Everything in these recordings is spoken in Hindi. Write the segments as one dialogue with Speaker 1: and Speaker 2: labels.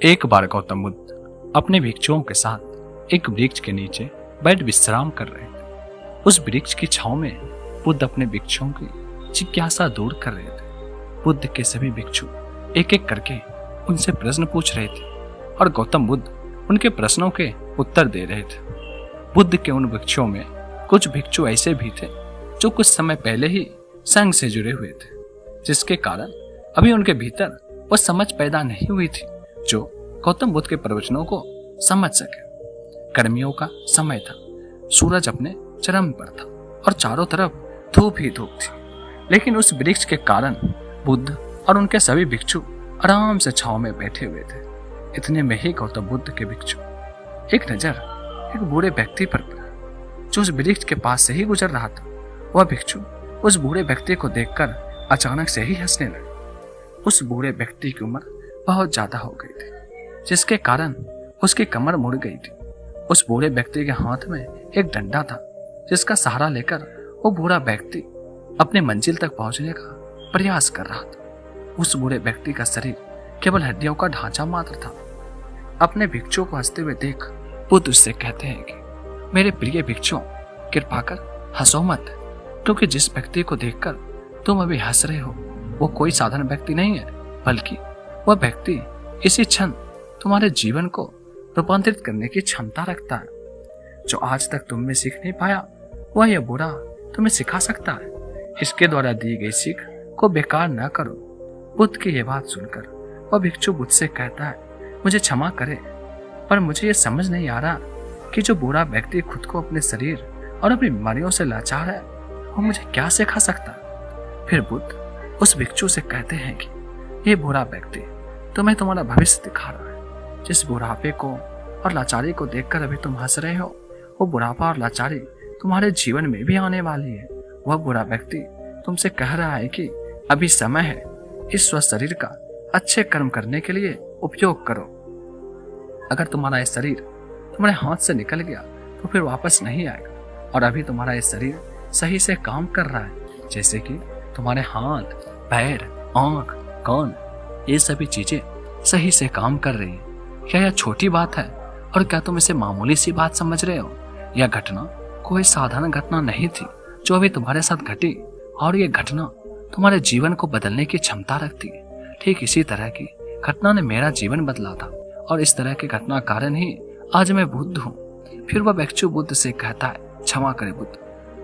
Speaker 1: एक बार गौतम बुद्ध अपने भिक्षुओं के साथ एक वृक्ष के नीचे बैठ विश्राम कर रहे थे। उस वृक्ष की छांव में बुद्ध अपने भिक्षुओं की जिज्ञासा दूर कर रहे थे। बुद्ध के सभी भिक्षु एक एक करके उनसे प्रश्न पूछ रहे थे और गौतम बुद्ध उनके प्रश्नों के उत्तर दे रहे थे। बुद्ध के उन भिक्षुओं में कुछ भिक्षु ऐसे भी थे जो कुछ समय पहले ही संघ से जुड़े हुए थे, जिसके कारण अभी उनके भीतर वो समझ पैदा नहीं हुई थी जो गौतम बुद्ध के प्रवचनों को समझ सके। गर्मियों का समय था, सूरज अपने चरम पर था और चारों तरफ धूप ही धूप थी, लेकिन उस वृक्ष के कारण बुद्ध और उनके सभी भिक्षु आराम से छांव में बैठे हुए थे। इतने में ही गौतम बुद्ध के भिक्षु एक नजर एक बूढ़े व्यक्ति पर पड़ा जो उस वृक्ष के पास से ही गुजर रहा था। वह भिक्षु उस बूढ़े व्यक्ति को देखकर अचानक से ही हंसने लगा। उस बूढ़े व्यक्ति की उम्र बहुत ज्यादा हो गई थी, जिसके कारण उसकी कमर मुड़ गई थी। उस बूढ़े व्यक्ति के हाथ में एक डंडा था, जिसका सहारा लेकर वो बूढ़ा व्यक्ति अपने मंजिल तक पहुंचने का प्रयास कर रहा था। उस बूढ़े व्यक्ति का शरीर केवल हड्डियों का ढांचा मात्र था। अपने भिक्षुओं को हंसते हुए देख बुद्ध उससे कहते हैं कि मेरे प्रिय भिक्षुओं, कृपा कर हंसो मत, क्योंकि जिस व्यक्ति को देखकर तुम अभी हंस रहे हो वो कोई साधारण व्यक्ति नहीं है, बल्कि वह व्यक्ति इसी क्षण तुम्हारे जीवन को रूपांतरित करने की क्षमता रखता है। जो आज तक तुम में सीख नहीं पाया वह यह बूढ़ा तुम्हें सिखा सकता है। इसके द्वारा दी गई सीख को बेकार न करो। बुद्ध की यह बात सुनकर वह भिक्षु बुद्ध से कहता है, मुझे क्षमा करे, पर मुझे यह समझ नहीं आ रहा कि जो बूढ़ा व्यक्ति खुद को अपने शरीर और अपनी बीमारियों से लाचार है वो मुझे क्या सिखा सकता है। फिर बुद्ध उस भिक्षु से कहते हैं कि ये बूढ़ा व्यक्ति तुम्हें तुम्हारा भविष्य दिखा रहा है। जिस बुढ़ापे को और लाचारी को देखकर अभी तुम हंस रहे हो, वो बुढ़ापा और लाचारी तुम्हारे जीवन में भी आने वाली है। वह बूढ़ा व्यक्ति तुमसे कह रहा है कि अभी समय है, इस स्वस्थ शरीर का अच्छे कर्म करने के लिए उपयोग करो। अगर तुम्हारा यह शरीर तुम्हारे हाथ से निकल गया तो फिर वापस नहीं आएगा, और अभी तुम्हारा यह शरीर सही से काम कर रहा है, जैसे कि तुम्हारे हाथ, पैर, आंख, कान, ये सभी चीजें सही से काम कर रही है। क्या यह छोटी बात है और क्या तुम इसे मामूली सी बात समझ रहे हो? यह घटना कोई साधारण घटना नहीं थी जो अभी तुम्हारे साथ घटी, और यह घटना तुम्हारे जीवन को बदलने की क्षमता रखती है। ठीक इसी तरह की घटना ने मेरा जीवन बदला था, और इस तरह की घटना कारण ही आज मैं बुद्ध हूँ। फिर वह भिक्षु बुद्ध से कहता है, क्षमा करे बुद्ध,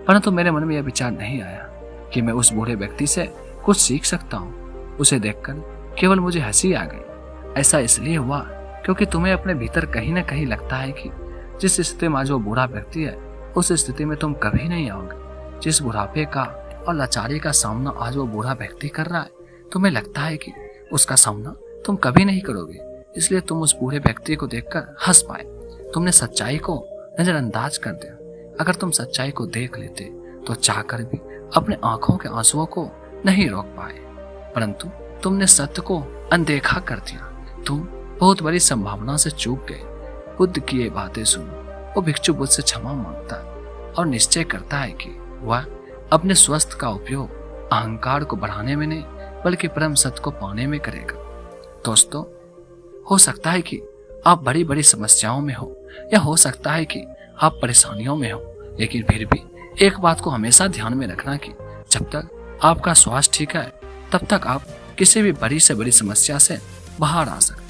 Speaker 1: परंतु मेरे मन में यह विचार नहीं आया कि मैं उस बूढ़े व्यक्ति से कुछ सीख सकता हूँ। उसे देखकर केवल मुझे हंसी आ गई। ऐसा इसलिए हुआ क्योंकि तुम्हें अपने भीतर कहीं न कहीं लगता है कि जिस स्थिति में आज वो बूढ़ा व्यक्ति है, उस स्थिति में तुम कभी नहीं आओगे। जिस बुढ़ापे का और लाचारी का सामना आज वो बूढ़ा व्यक्ति कर रहा है, तुम्हें लगता है कि उसका सामना तुम कभी नहीं करोगे, इसलिए तुम उस बूढ़े व्यक्ति को देखकर हंस पाए। तुमने सच्चाई को नजरअंदाज कर दिया। अगर तुम सच्चाई को देख लेते तो चाहकर भी अपने आंखों के आंसुओं को नहीं रोक पाए, परंतु तुमने सत्य को अनदेखा कर दिया। तुम बहुत बड़ी संभावना से चूक गए। बुद्ध की ये बातें सुन वो भिक्षु बुद्ध से क्षमा मांगता है और निश्चय करता है कि वह अपने स्वस्थ का उपयोग अहंकार को बढ़ाने में नहीं, बल्कि परम सत्य को पाने में करेगा। दोस्तों, हो सकता है कि आप बड़ी बड़ी समस्याओं में हो, या हो सकता है कि आप परेशानियों में हो, लेकिन फिर भी एक बात को हमेशा ध्यान में रखना कि जब तक आपका स्वास्थ्य ठीक है, तब तक आप किसी भी बड़ी से बड़ी समस्या से बाहर आ सकते हैं।